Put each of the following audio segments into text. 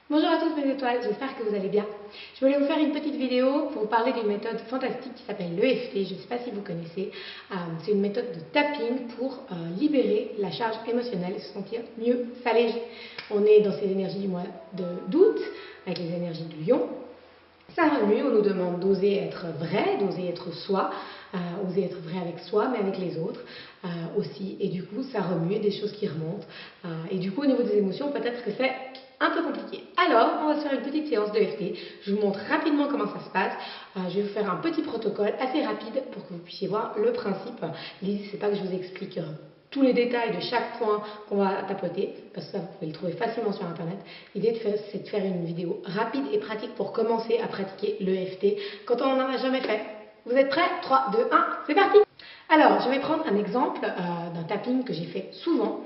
Bonjour à tous mes étoiles, j'espère que vous allez bien. Je voulais vous faire une petite vidéo pour vous parler d'une méthode fantastique qui s'appelle l'EFT. Je ne sais pas si vous connaissez. C'est une méthode de tapping pour libérer la charge émotionnelle et se sentir mieux, s'alléger. On est dans ces énergies du mois d'août, avec les énergies du lion. Ça remue, on nous demande d'oser être vrai, d'oser être soi, oser être vrai avec soi, mais avec les autres aussi. Et du coup, ça remue, des choses qui remontent. Et du coup, au niveau des émotions, peut-être que c'est un peu compliqué. Alors, on va se faire une petite séance de FT. Je vous montre rapidement comment ça se passe. Je vais vous faire un petit protocole assez rapide pour que vous puissiez voir le principe. L'idée, c'est pas que je vous explique tous les détails de chaque point qu'on va tapoter, parce que ça, vous pouvez le trouver facilement sur Internet. L'idée, c'est de faire une vidéo rapide et pratique pour commencer à pratiquer l'EFT quand on n'en a jamais fait. Vous êtes prêts? 3, 2, 1, c'est parti! Alors, je vais prendre un exemple d'un tapping que j'ai fait souvent.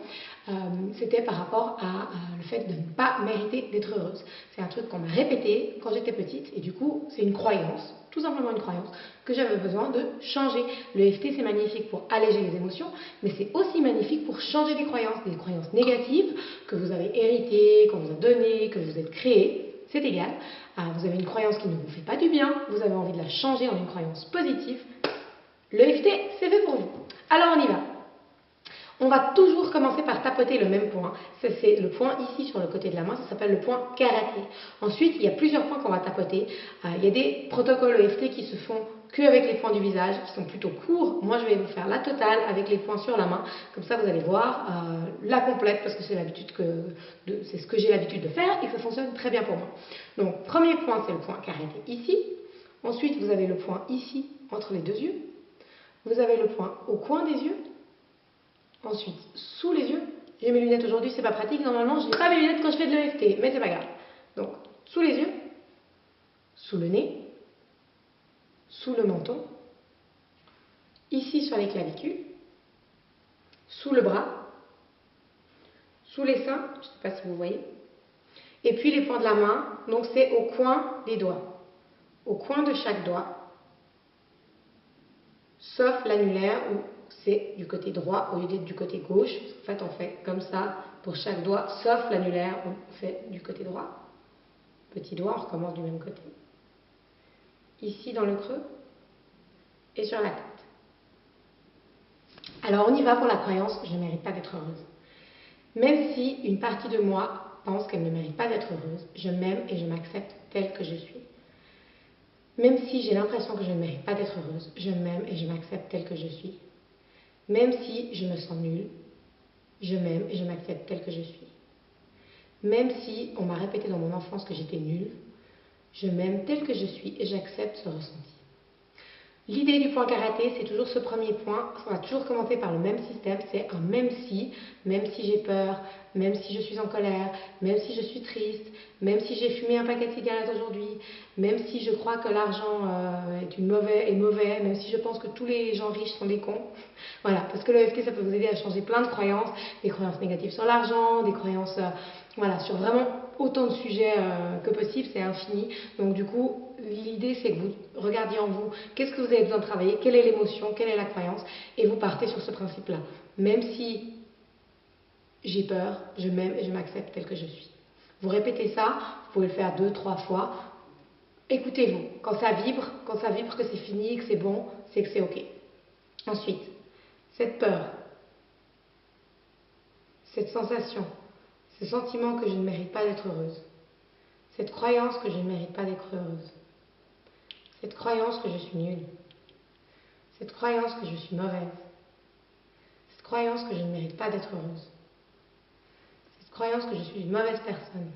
C'était par rapport à le fait de ne pas mériter d'être heureuse. C'est un truc qu'on m'a répété quand j'étais petite et du coup c'est une croyance, tout simplement une croyance, que j'avais besoin de changer. Le FT c'est magnifique pour alléger les émotions, mais c'est aussi magnifique pour changer des croyances négatives que vous avez héritées, qu'on vous a données, que vous êtes créées. C'est égal, vous avez une croyance qui ne vous fait pas du bien, vous avez envie de la changer en une croyance positive. Le FT c'est fait pour vous. Alors on y va. On va toujours commencer par tapoter le même point. C'est le point ici sur le côté de la main, ça s'appelle le point karaté. Ensuite, il y a plusieurs points qu'on va tapoter. Il y a des protocoles EFT qui se font qu'avec les points du visage, qui sont plutôt courts. Moi, je vais vous faire la totale avec les points sur la main. Comme ça, vous allez voir la complète, parce que c'est ce que j'ai l'habitude de faire et que ça fonctionne très bien pour moi. Donc, premier point, c'est le point karaté ici. Ensuite, vous avez le point ici, entre les deux yeux. Vous avez le point au coin des yeux. Ensuite, sous les yeux, j'ai mes lunettes aujourd'hui, c'est pas pratique, normalement je n'ai pas mes lunettes quand je fais de l'EFT, mais c'est pas grave. Donc, sous les yeux, sous le nez, sous le menton, ici sur les clavicules, sous le bras, sous les seins, je ne sais pas si vous voyez, et puis les points de la main, donc c'est au coin des doigts, au coin de chaque doigt, sauf l'annulaire où c'est du côté droit au lieu d'être du côté gauche. En fait, on fait comme ça pour chaque doigt, sauf l'annulaire où on fait du côté droit. Petit doigt, on recommence du même côté. Ici dans le creux et sur la tête. Alors on y va pour la croyance, je ne mérite pas d'être heureuse. Même si une partie de moi pense qu'elle ne mérite pas d'être heureuse, je m'aime et je m'accepte telle que je suis. Même si j'ai l'impression que je ne mérite pas d'être heureuse, je m'aime et je m'accepte telle que je suis. Même si je me sens nulle, je m'aime et je m'accepte telle que je suis. Même si on m'a répété dans mon enfance que j'étais nulle, je m'aime telle que je suis et j'accepte ce ressenti. L'idée du point karaté, c'est toujours ce premier point. On va toujours commencer par le même système. C'est un même si j'ai peur, même si je suis en colère, même si je suis triste, même si j'ai fumé un paquet de cigarettes aujourd'hui, même si je crois que l'argent est mauvais, même si je pense que tous les gens riches sont des cons. Voilà, parce que le EFT, ça peut vous aider à changer plein de croyances, des croyances négatives sur l'argent, des croyances voilà, sur vraiment autant de sujets que possible, c'est infini. Donc du coup, l'idée c'est que vous regardiez en vous, qu'est-ce que vous avez besoin de travailler, quelle est l'émotion, quelle est la croyance, et vous partez sur ce principe-là. Même si j'ai peur, je m'aime et je m'accepte tel que je suis. Vous répétez ça, vous pouvez le faire 2, 3 fois. Écoutez-vous, quand ça vibre que c'est fini, que c'est bon, c'est que c'est ok. Ensuite, cette peur, cette sensation, ce sentiment que je ne mérite pas d'être heureuse, cette croyance que je ne mérite pas d'être heureuse, cette croyance que je suis nulle, cette croyance que je suis mauvaise, cette croyance que je ne mérite pas d'être heureuse, cette croyance que je suis une mauvaise personne,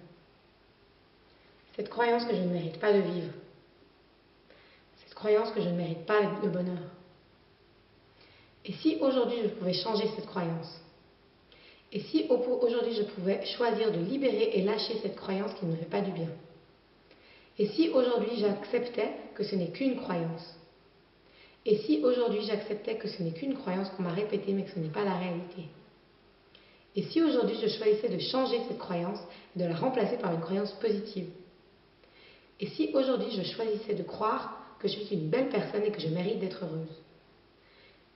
cette croyance que je ne mérite pas de vivre, cette croyance que je ne mérite pas le bonheur. Et si aujourd'hui je pouvais changer cette croyance? Et si aujourd'hui je pouvais choisir de libérer et lâcher cette croyance qui ne me fait pas du bien? Et si aujourd'hui j'acceptais que ce n'est qu'une croyance? Et si aujourd'hui j'acceptais que ce n'est qu'une croyance qu'on m'a répétée mais que ce n'est pas la réalité? Et si aujourd'hui je choisissais de changer cette croyance et de la remplacer par une croyance positive? Et si aujourd'hui je choisissais de croire que je suis une belle personne et que je mérite d'être heureuse?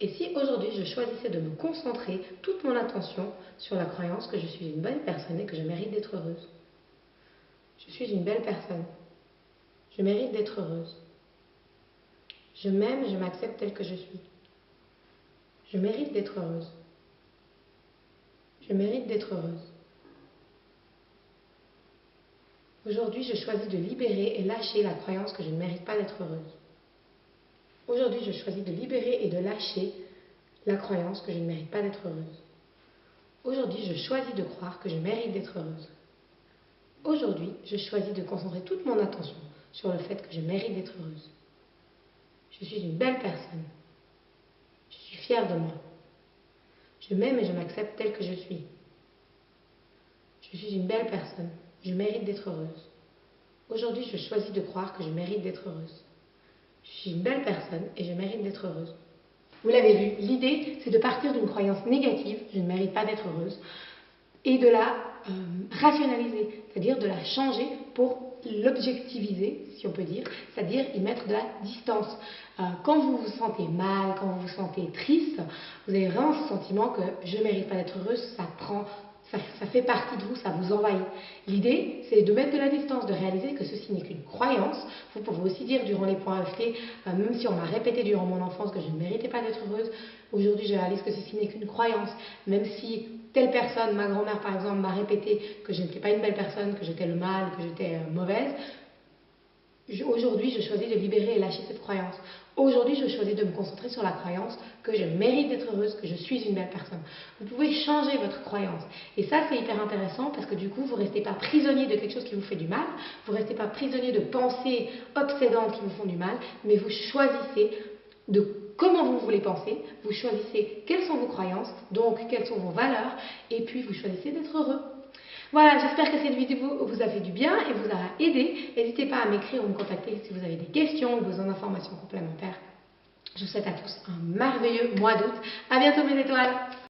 Et si aujourd'hui je choisissais de me concentrer toute mon attention sur la croyance que je suis une bonne personne et que je mérite d'être heureuse? Je suis une belle personne. Je mérite d'être heureuse. Je m'aime et je m'accepte telle que je suis. Je mérite d'être heureuse. Je mérite d'être heureuse. Aujourd'hui, je choisis de libérer et lâcher la croyance que je ne mérite pas d'être heureuse. Aujourd'hui, je choisis de libérer et de lâcher la croyance que je ne mérite pas d'être heureuse. Aujourd'hui, je choisis de croire que je mérite d'être heureuse. Aujourd'hui, je choisis de concentrer toute mon attention sur le fait que je mérite d'être heureuse. Je suis une belle personne. Je suis fière de moi. Je m'aime et je m'accepte telle que je suis. Je suis une belle personne. Je mérite d'être heureuse. Aujourd'hui, je choisis de croire que je mérite d'être heureuse. Je suis une belle personne et je mérite d'être heureuse. Vous l'avez vu, l'idée, c'est de partir d'une croyance négative, je ne mérite pas d'être heureuse, et de la rationaliser, c'est-à-dire de la changer pour l'objectiviser, si on peut dire, c'est-à-dire y mettre de la distance. Quand vous vous sentez mal, quand vous vous sentez triste, vous avez vraiment ce sentiment que je ne mérite pas d'être heureuse, ça fait partie de vous, ça vous envahit. L'idée, c'est de mettre de la distance, de réaliser que ceci n'est qu'une croyance. Vous pouvez aussi dire durant les points EFT, même si on m'a répété durant mon enfance que je ne méritais pas d'être heureuse, aujourd'hui je réalise que ceci n'est qu'une croyance. Même si telle personne, ma grand-mère par exemple, m'a répété que je n'étais pas une belle personne, que j'étais le mal, que j'étais mauvaise, aujourd'hui, je choisis de libérer et lâcher cette croyance. Aujourd'hui, je choisis de me concentrer sur la croyance que je mérite d'être heureuse, que je suis une belle personne. Vous pouvez changer votre croyance. Et ça, c'est hyper intéressant parce que du coup, vous ne restez pas prisonnier de quelque chose qui vous fait du mal, vous ne restez pas prisonnier de pensées obsédantes qui vous font du mal, mais vous choisissez de comment vous voulez penser, vous choisissez quelles sont vos croyances, donc quelles sont vos valeurs, et puis vous choisissez d'être heureux. Voilà, j'espère que cette vidéo vous a fait du bien et vous aura aidé. N'hésitez pas à m'écrire ou me contacter si vous avez des questions ou besoin d'informations complémentaires. Je vous souhaite à tous un merveilleux mois d'août. À bientôt mes étoiles!